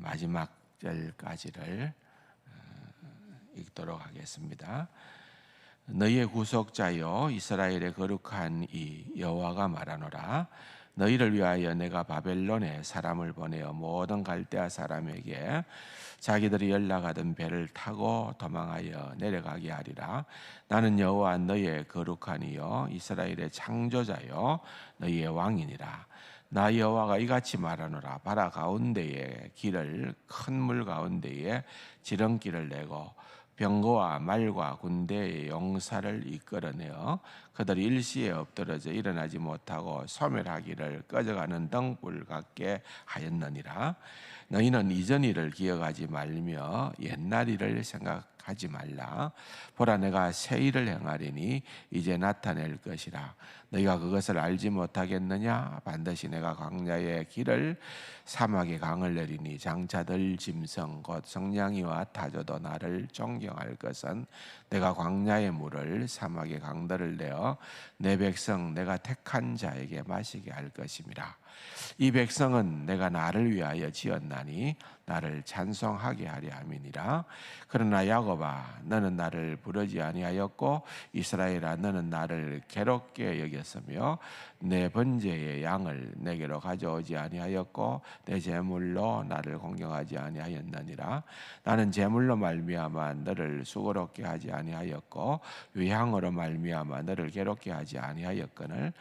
마지막 절까지를 읽도록 하겠습니다. 너희의 구속자여 이스라엘의 거룩한 이 여호와가 말하노라. 너희를 위하여 내가 바벨론에 사람을 보내어 모든 갈대아 사람에게 자기들이 연락하던 배를 타고 도망하여 내려가게 하리라. 나는 여호와 너희의 거룩한 이여 이스라엘의 창조자여 너희의 왕이니라. 나 여호와가 이같이 말하노라. 바다 가운데에 길을 큰 물 가운데에 지름길을 내고 병거와 말과 군대의 용사를 이끌어내어 그들이 일시에 엎드러져 일어나지 못하고 소멸하기를 꺼져가는 등불 같게 하였느니라. 너희는 이전 일을 기억하지 말며 옛날 일을 생각하지 말라. 보라, 내가 새 일을 행하리니 이제 나타낼 것이라. 너희가 그것을 알지 못하겠느냐? 반드시 내가 광야의 길을 사막의 강을 내리니 장차들 짐승 곧 성냥이와 타조도 나를 존경할 것은 내가 광야의 물을 사막의 강들을 내어 내 백성 내가 택한 자에게 마시게 할 것임이라. 이 백성은 내가 나를 위하여 지었나니 나를 찬송하게 하려 함이니라. 그러나 야곱아 너는 나를 부르지 아니하였고 이스라엘아 너는 나를 괴롭게 여겼으며 내 번제의 양을 내게로 가져오지 아니하였고 내 제물로 나를 공경하지 아니하였느니라. 나는 제물로 말미암아 너를 수고롭게 하지 아니하였고 외향으로 말미암아 너를 괴롭게 하지 아니하였거늘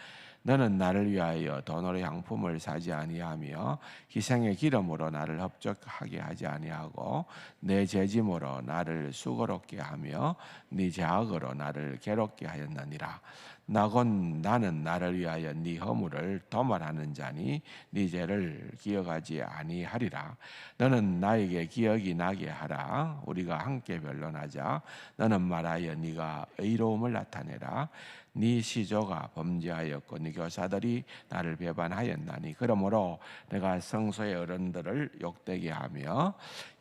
너는 나를 위하여 돈으로 향품을 사지 아니하며 희생의 기름으로 나를 흡족하게 하지 아니하고 내 재짐으로 나를 수고롭게 하며 네 제악으로 나를 괴롭게 하였느니라. 나는 나를 위하여 네 허물을 도말하는 자니 네 죄를 기억하지 아니하리라. 너는 나에게 기억이 나게 하라. 우리가 함께 변론하자. 너는 말하여 네가 의로움을 나타내라. 네 시조가 범죄하였고 네 교사들이 나를 배반하였나니 그러므로 내가 성소의 어른들을 욕되게 하며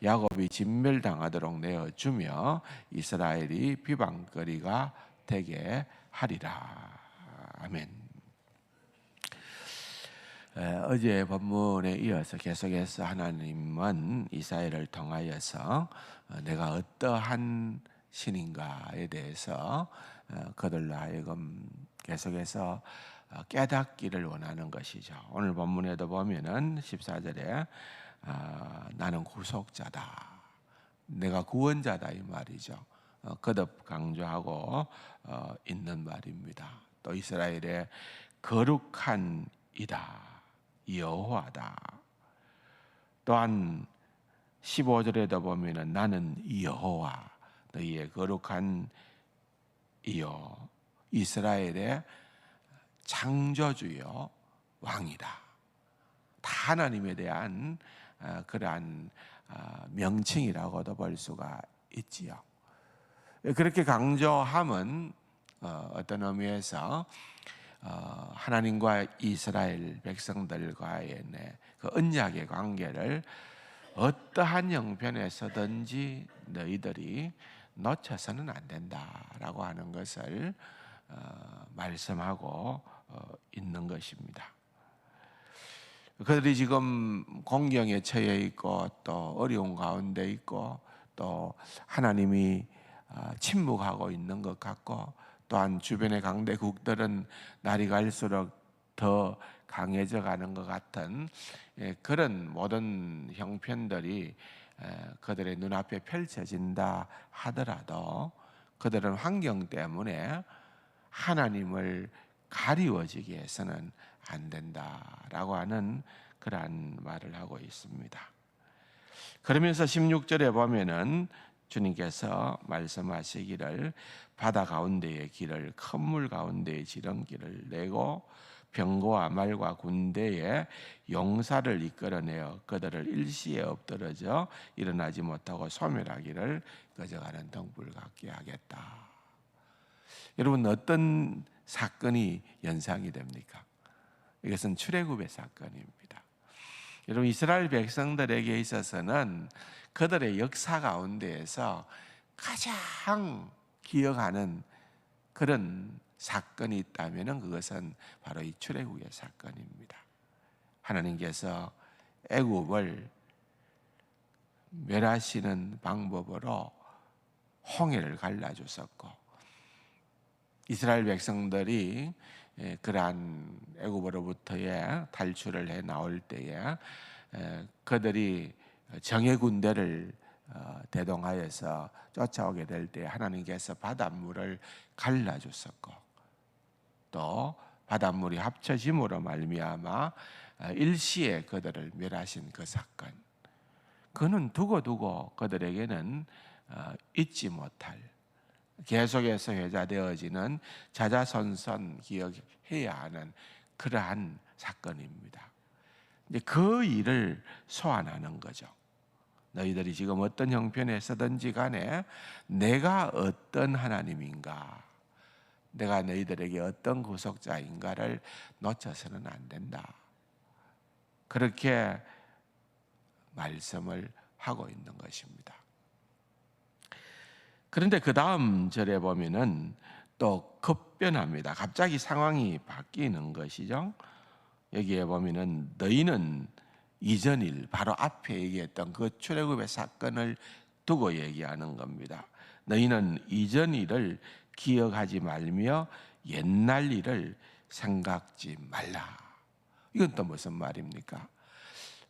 야곱이 진멸당하도록 내어주며 이스라엘이 비방거리가 되게 하리라. 아멘. 어제 본문에 이어서 계속해서 하나님은 이사야를 통하여서 내가 어떠한 신인가에 대해서 그들로 하여금 계속해서 깨닫기를 원하는 것이죠. 오늘 본문에도 보면은 14절에 나는 구속자다, 내가 구원자다 이 말이죠. 거듭 강조하고 있는 말입니다. 또 이스라엘의 거룩한 이다, 여호와다. 또한 15절에도 보면은 나는 여호와 너희의 거룩한 이요 이스라엘의 창조주요 왕이다. 다 하나님에 대한 그러한 명칭이라고도 볼 수가 있지요. 그렇게 강조함은 어떤 의미에서 하나님과 이스라엘 백성들과의 그 언약의 관계를 어떠한 형편에서든지 너희들이 놓쳐서는 안 된다라고 하는 것을 말씀하고 있는 것입니다. 그들이 지금 공경에 처해 있고 또 어려운 가운데 있고 또 하나님이 침묵하고 있는 것 같고 또한 주변의 강대국들은 날이 갈수록 더 강해져 가는 것 같은 그런 모든 형편들이 그들의 눈앞에 펼쳐진다 하더라도 그들은 환경 때문에 하나님을 가리워지게 해서는 안 된다라고 하는 그러한 말을 하고 있습니다. 그러면서 16절에 보면은 주님께서 말씀하시기를 바다 가운데의 길을 큰 물 가운데의 지름길을 내고 병거와 말과 군대의 용사를 이끌어내어 그들을 일시에 엎드러져 일어나지 못하고 소멸하기를 꺼져가는 등불 같게 하겠다. 여러분 어떤 사건이 연상이 됩니까? 이것은 출애굽의 사건입니다. 여러분 이스라엘 백성들에게 있어서는 그들의 역사 가운데에서 가장 기억하는 그런 사건이 있다면 그것은 바로 이 출애굽의 사건입니다. 하나님께서 애굽을 멸하시는 방법으로 홍해를 갈라줬었고, 이스라엘 백성들이 그러한 애굽으로부터의 탈출을 해 나올 때에 그들이 정예 군대를 대동하여서 쫓아오게 될 때 하나님께서 바닷물을 갈라줬었고, 또 바닷물이 합쳐짐으로 말미암아 일시에 그들을 멸하신 그 사건, 그는 두고두고 그들에게는 잊지 못할, 계속해서 회자되어지는 자자손손 기억해야 하는 그러한 사건입니다. 이제 그 일을 소환하는 거죠. 너희들이 지금 어떤 형편에 서든지 간에 내가 어떤 하나님인가, 내가 너희들에게 어떤 구속자인가를 놓쳐서는 안 된다. 그렇게 말씀을 하고 있는 것입니다. 그런데 그 다음 절에 보면은 또 급변합니다. 갑자기 상황이 바뀌는 것이죠. 여기에 보면은 너희는 이전 일, 바로 앞에 얘기했던 그 출애굽의 사건을 두고 얘기하는 겁니다. 너희는 이전 일을 기억하지 말며 옛날 일을 생각지 말라. 이건 또 무슨 말입니까?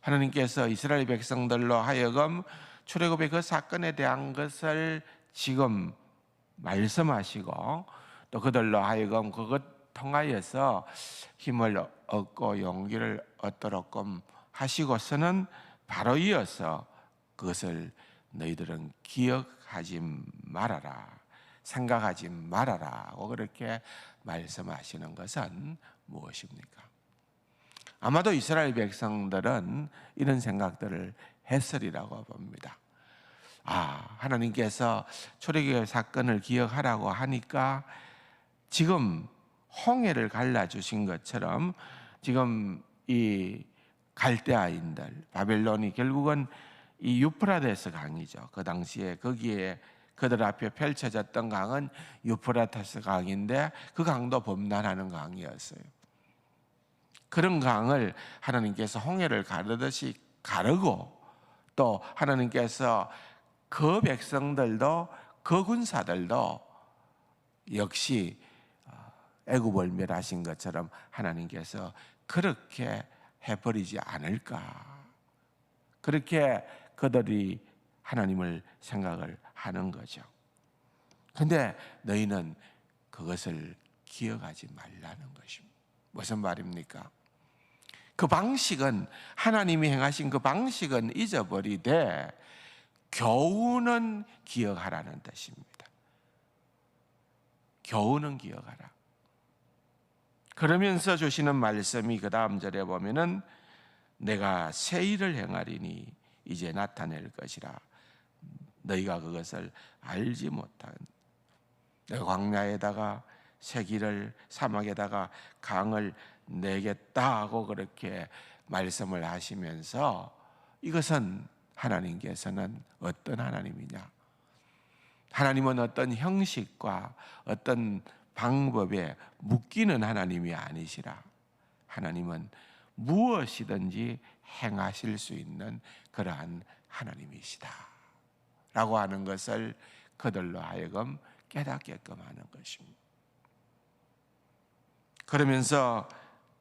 하나님께서 이스라엘 백성들로 하여금 출애굽의 그 사건에 대한 것을 지금 말씀하시고, 또 그들로 하여금 그것 통하여서 힘을 얻고 용기를 얻도록끔 하시고서는 바로 이어서 그것을 너희들은 기억하지 말아라, 생각하지 말아라고 그렇게 말씀하시는 것은 무엇입니까? 아마도 이스라엘 백성들은 이런 생각들을 했으리라고 봅니다. 하나님께서 출애굽의 사건을 기억하라고 하니까 지금 홍해를 갈라주신 것처럼 지금 이 갈대아인들, 바벨론이 결국은 이 유프라데스 강이죠. 그 당시에 거기에 그들 앞에 펼쳐졌던 강은 유프라테스 강인데 그 강도 범람하는 강이었어요. 그런 강을 하나님께서 홍해를 가르듯이 가르고, 또 하나님께서 그 백성들도 그 군사들도 역시 애굽을 멸하신 것처럼 하나님께서 그렇게 해버리지 않을까, 그렇게 그들이 하나님을 생각을 하는 거죠. 그런데 너희는 그것을 기억하지 말라는 것입니다. 무슨 말입니까? 그 방식은, 하나님이 행하신 그 방식은 잊어버리되 교훈은 기억하라는 뜻입니다. 교훈은 기억하라. 그러면서 주시는 말씀이 그 다음 절에 보면은 내가 새 일을 행하리니 이제 나타낼 것이라 너희가 그것을 알지 못한, 내가 광야에다가 새 길을, 사막에다가 강을 내겠다고 그렇게 말씀을 하시면서, 이것은 하나님께서는 어떤 하나님이냐? 하나님은 어떤 형식과 어떤 방법에 묶이는 하나님이 아니시라. 하나님은 무엇이든지 행하실 수 있는 그러한 하나님이시다 라고 하는 것을 그들로 하여금 깨닫게끔 하는 것입니다. 그러면서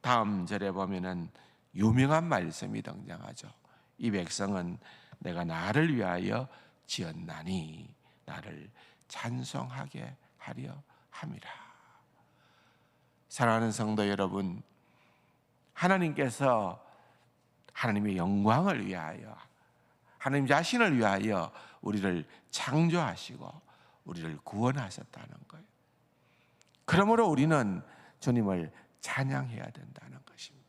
다음 절에 보면은 유명한 말씀이 등장하죠. 이 백성은 내가 나를 위하여 지었나니 나를 찬송하게 하려 함이라. 사랑하는 성도 여러분, 하나님께서 하나님의 영광을 위하여, 하나님 자신을 위하여 우리를 창조하시고 우리를 구원하셨다는 거예요. 그러므로 우리는 주님을 찬양해야 된다는 것입니다.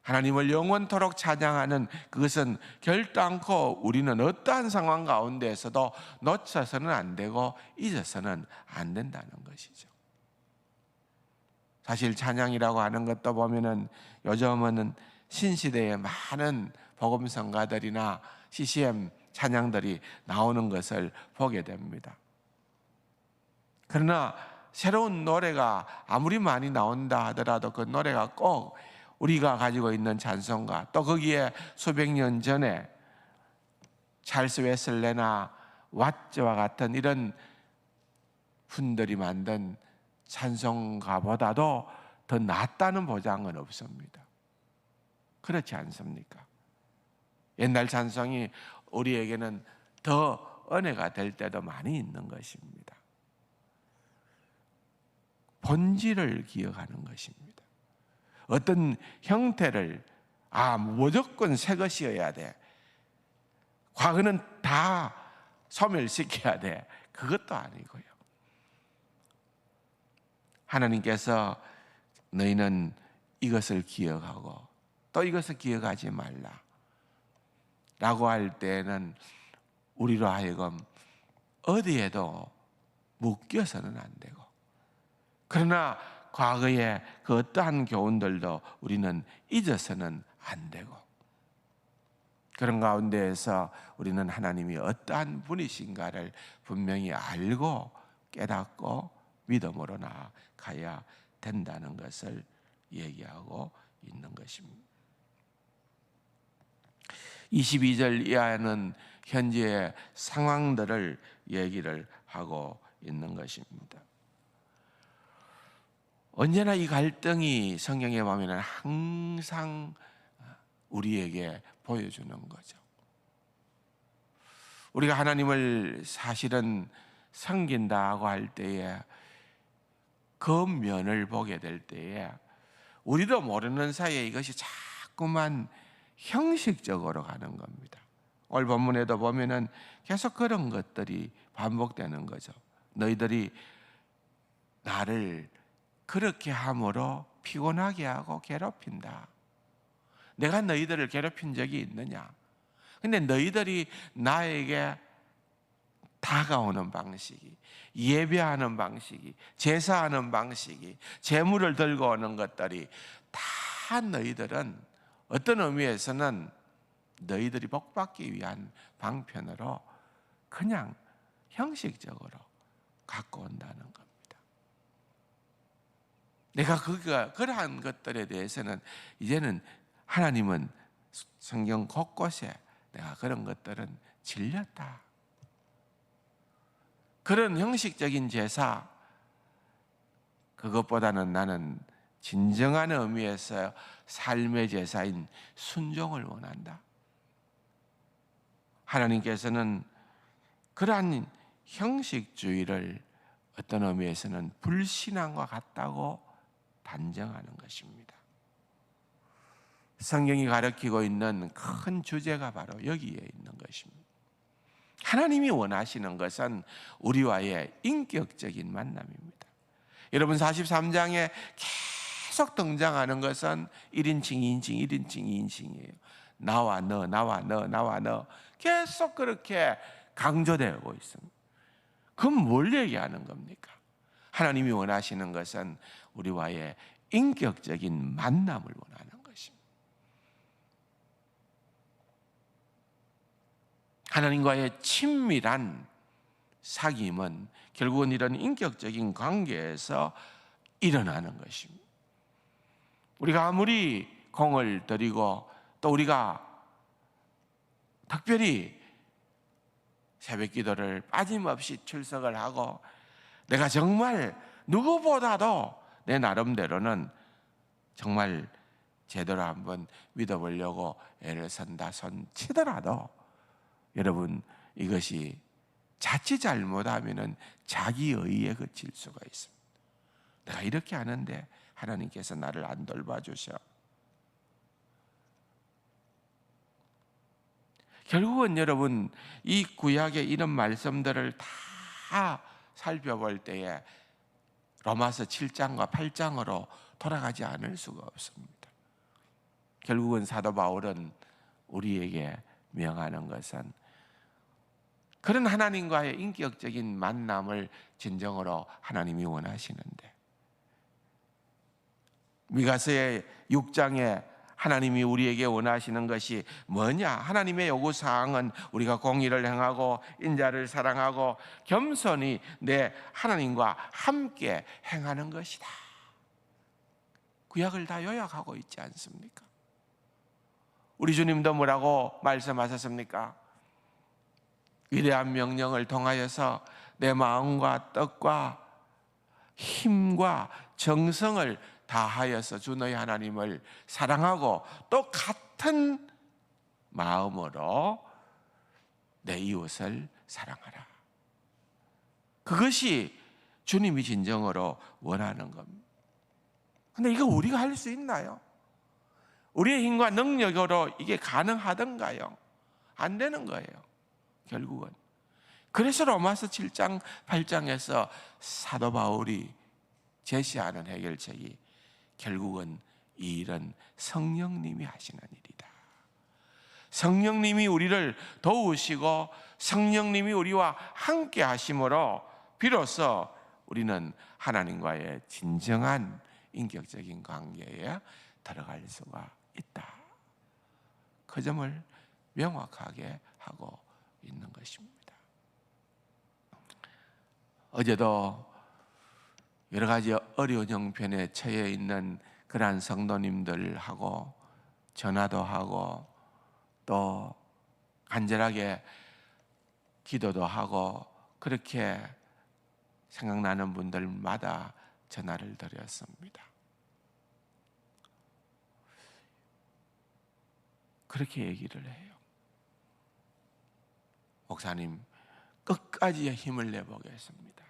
하나님을 영원토록 찬양하는 그것은 결단코 우리는 어떠한 상황 가운데에서도 놓쳐서는 안 되고 잊어서는 안 된다는 것이죠. 사실 찬양이라고 하는 것도 보면은 요즘은 신시대에 많은 복음성가들이나 CCM 찬양들이 나오는 것을 보게 됩니다. 그러나 새로운 노래가 아무리 많이 나온다 하더라도 그 노래가 꼭 우리가 가지고 있는 찬송가, 또 거기에 수백 년 전에 찰스 웨슬레나 왓츠와 같은 이런 분들이 만든 찬송가보다도 더 낫다는 보장은 없습니다. 그렇지 않습니까? 옛날 찬송이 우리에게는 더 은혜가 될 때도 많이 있는 것입니다. 본질을 기억하는 것입니다. 어떤 형태를 무조건 새 것이어야 돼, 과거는 다 소멸시켜야 돼, 그것도 아니고요. 하나님께서 너희는 이것을 기억하고 또 이것을 기억하지 말라 라고 할 때는 우리로 하여금 어디에도 묶여서는 안 되고, 그러나 과거의 그 어떠한 교훈들도 우리는 잊어서는 안 되고, 그런 가운데에서 우리는 하나님이 어떠한 분이신가를 분명히 알고 깨닫고 믿음으로 나아가야 된다는 것을 얘기하고 있는 것입니다. 22절 이하는 현재의 상황들을 얘기를 하고 있는 것입니다. 언제나 이 갈등이 성경에 보면 항상 우리에게 보여주는 거죠. 우리가 하나님을 사실은 섬긴다고 할 때에 그 면을 보게 될 때에 우리도 모르는 사이에 이것이 자꾸만 형식적으로 가는 겁니다. 오늘 본문에도 보면은 계속 그런 것들이 반복되는 거죠. 너희들이 나를 그렇게 함으로 피곤하게 하고 괴롭힌다. 내가 너희들을 괴롭힌 적이 있느냐? 근데 너희들이 나에게 다가오는 방식이, 예배하는 방식이, 제사하는 방식이, 제물을 들고 오는 것들이 다 너희들은 어떤 의미에서는 너희들이 복받기 위한 방편으로 그냥 형식적으로 갖고 온다는 겁니다. 내가 그러한 것들에 대해서는 이제는 하나님은 성경 곳곳에 내가 그런 것들은 질렸다. 그런 형식적인 제사, 그것보다는 나는 진정한 의미에서 삶의 제사인 순종을 원한다. 하나님께서는 그러한 형식주의를 어떤 의미에서는 불신앙과 같다고 단정하는 것입니다. 성경이 가르치고 있는 큰 주제가 바로 여기에 있는 것입니다. 하나님이 원하시는 것은 우리와의 인격적인 만남입니다. 여러분 43장에 계속 등장하는 것은 1인칭, 2인칭, 1인칭, 2인칭이에요. 나와 너, 나와 너, 나와 너 계속 그렇게 강조되고 있습니다. 그럼 뭘 얘기하는 겁니까? 하나님이 원하시는 것은 우리와의 인격적인 만남을 원하는 것입니다. 하나님과의 친밀한 사귐은 결국은 이런 인격적인 관계에서 일어나는 것입니다. 우리가 아무리 공을 들이고 또 우리가 특별히 새벽 기도를 빠짐없이 출석을 하고 내가 정말 누구보다도 내 나름대로는 정말 제대로 한번 믿어보려고 애를 쓴다 손 치더라도 여러분 이것이 자칫 잘못하면 자기 의에 그칠 수가 있습니다. 내가 이렇게 하는데 하나님께서 나를 안 돌봐주셔. 결국은 여러분 이 구약의 이런 말씀들을 다 살펴볼 때에 로마서 7장과 8장으로 돌아가지 않을 수가 없습니다. 결국은 사도 바울은 우리에게 명하는 것은 그런 하나님과의 인격적인 만남을 진정으로 하나님이 원하시는데, 미가서의 6장에 하나님이 우리에게 원하시는 것이 뭐냐? 하나님의 요구사항은 우리가 공의를 행하고 인자를 사랑하고 겸손히 내 하나님과 함께 행하는 것이다. 구약을 다 요약하고 있지 않습니까? 우리 주님도 뭐라고 말씀하셨습니까? 위대한 명령을 통하여서 내 마음과 뜻과 힘과 정성을 다하여서 주 너희 하나님을 사랑하고 또 같은 마음으로 내 이웃을 사랑하라. 그것이 주님이 진정으로 원하는 겁니다. 근데 이거 우리가 할 수 있나요? 우리의 힘과 능력으로 이게 가능하던가요? 안 되는 거예요, 결국은. 그래서 로마서 7장 8장에서 사도 바울이 제시하는 해결책이 결국은 이 일은 성령님이 하시는 일이다. 성령님이 우리를 도우시고 성령님이 우리와 함께 하심으로 비로소 우리는 하나님과의 진정한 인격적인 관계에 들어갈 수가 있다. 그 점을 명확하게 하고 있는 것입니다. 어제도 여러 가지 어려운 형편에 처해 있는 그러한 성도님들하고 전화도 하고 또 간절하게 기도도 하고 그렇게 생각나는 분들마다 전화를 드렸습니다. 그렇게 얘기를 해요. 목사님, 끝까지 힘을 내보겠습니다.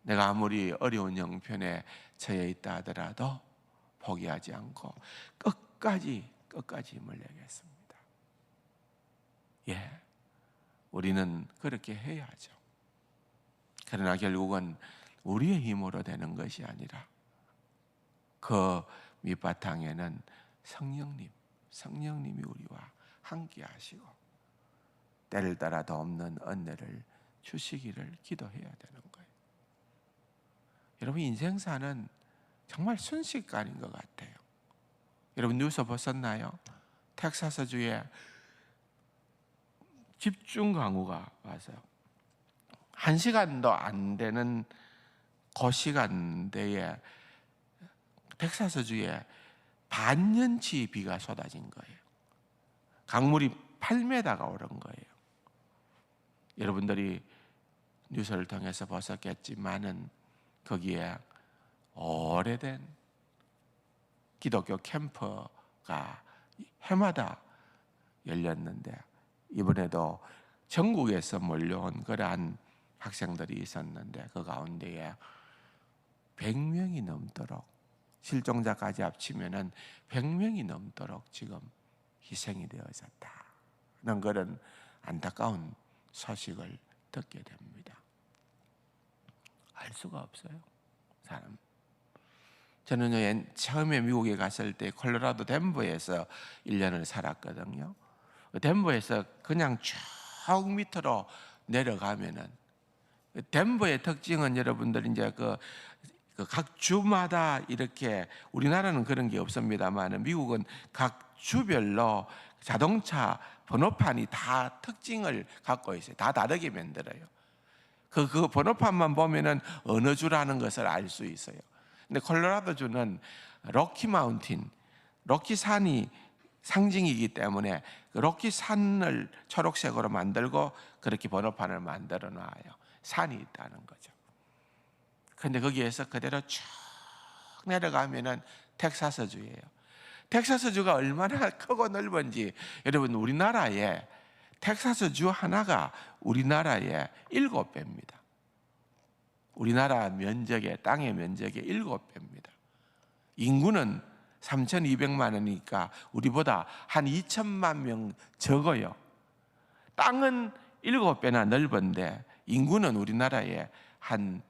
내가 아무리 어려운 형편에 처해 있다 하더라도 포기하지 않고 끝까지 힘을 내겠습니다. 예, 우리는 그렇게 해야죠. 그러나 결국은 우리의 힘으로 되는 것이 아니라 그 밑바탕에는 성령님이 우리와 함께 하시고 때를 따라 더 없는 은혜를 주시기를 기도해야 되는 거예요. 여러분, 인생사는 정말 순식간인 것 같아요. 여러분, 뉴스 보셨나요? 텍사스주에 집중 강우가 와서요. 1시간도 안 되는 그 시간대에 텍사스주에 반년치 비가 쏟아진 거예요. 강물이 8m가 오른 거예요. 여러분들이 뉴스를 통해서 보셨겠지만은 거기에 오래된 기독교 캠프가 해마다 열렸는데 이번에도 전국에서 몰려온 그러한 학생들이 있었는데 그 가운데에 100명이 넘도록, 실종자까지 합치면은 100명이 넘도록 지금 희생이 되어졌다는 그런 안타까운 소식을 듣게 됩니다. 알 수가 없어요, 사람. 저는 처음에 미국에 갔을 때 콜로라도 덴버에서 1년을 살았거든요. 덴버에서 그냥 쭉 밑으로 내려가면은 덴버의 특징은 여러분들 이제 그 각 주마다 이렇게, 우리나라는 그런 게 없습니다만 미국은 각 주별로 자동차 번호판이 다 특징을 갖고 있어요. 다 다르게 만들어요. 그 번호판만 보면은 어느 주라는 것을 알 수 있어요. 근데 콜로라도 주는 로키 마운틴, 로키 산이 상징이기 때문에 그 로키 산을 초록색으로 만들고 그렇게 번호판을 만들어 놔요. 산이 있다는 거죠. 그런데 거기에서 그대로 쭉 내려가면은 텍사스주예요. 텍사스주가 얼마나 크고 넓은지, 여러분, 우리나라에 텍사스주 하나가 우리나라의 7배입니다. 우리나라 면적의, 땅의 면적의 7배입니다. 인구는 3,200만 원이니까 우리보다 한 2천만 명 적어요. 땅은 7배나 넓은데 인구는 우리나라에 한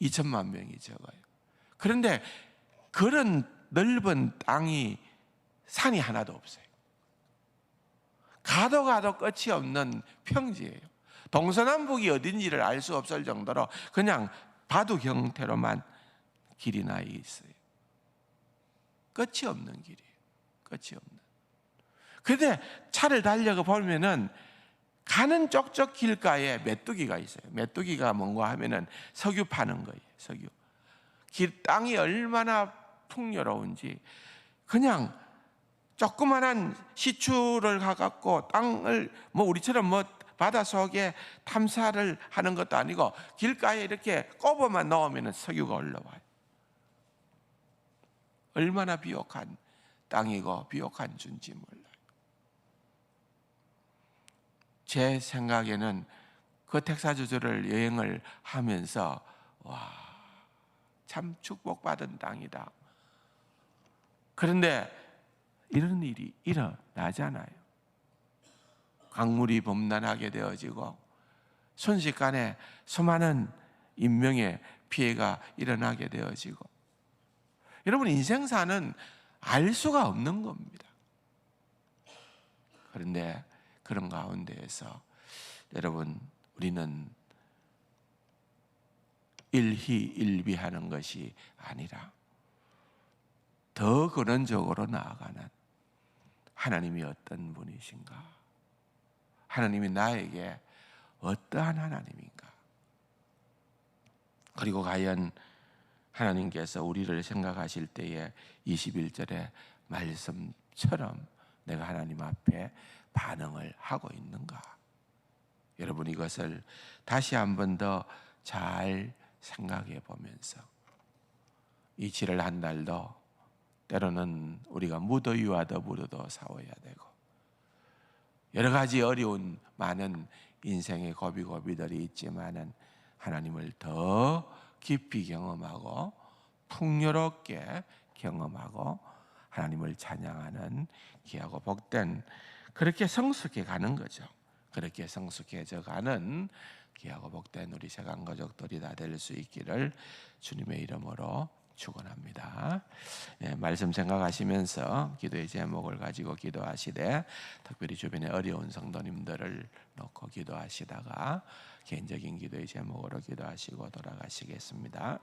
2천만 명이 적어요. 그런데 그런 넓은 땅이 산이 하나도 없어요. 가도 끝이 없는 평지예요. 동서남북이 어딘지를 알 수 없을 정도로 그냥 바둑 형태로만 길이 나 있어요. 끝이 없는 길이에요. 끝이 없는. 그런데 차를 달려가 보면은 가는 쪽쪽 길가에 메뚜기가 있어요. 메뚜기가 뭔가 하면은 석유 파는 거예요. 석유. 땅이 얼마나 풍요로운지 그냥 조그만한 시추를 가갖고 땅을 뭐 우리처럼 뭐 바다 속에 탐사를 하는 것도 아니고 길가에 이렇게 꼽아만 넣으면 석유가 올라와요. 얼마나 비옥한 땅이고 비옥한 준지 몰라요. 제 생각에는 그 텍사스주를 여행을 하면서 와, 참 축복받은 땅이다. 그런데 이런 일이 일어나잖아요. 강물이 범람하게 되어지고 순식간에 수많은 인명의 피해가 일어나게 되어지고, 여러분 인생사는 알 수가 없는 겁니다. 그런데 그런 가운데에서 여러분 우리는 일희일비하는 것이 아니라 더 근원적으로 나아가는 하나님이 어떤 분이신가? 하나님이 나에게 어떠한 하나님인가? 그리고 과연 하나님께서 우리를 생각하실 때에 21절의 말씀처럼 내가 하나님 앞에 반응을 하고 있는가? 여러분 이것을 다시 한 번 더 잘 생각해 보면서 이 7월 한 달도 때로는 우리가 무더위와 더불어도 싸워야 되고 여러 가지 어려운 많은 인생의 고비고비들이 있지만은 하나님을 더 깊이 경험하고 풍요롭게 경험하고 하나님을 찬양하는 귀하고 복된, 그렇게 성숙해 가는 거죠. 그렇게 성숙해져 가는 귀하고 복된 우리 세간 가족들이 다 될 수 있기를 주님의 이름으로 축원합니다. 말씀 생각하시면서 기도의 제목을 가지고 기도하시되, 특별히 주변에 어려운 성도님들을 놓고 기도하시다가 개인적인 기도의 제목으로 기도하시고 돌아가시겠습니다.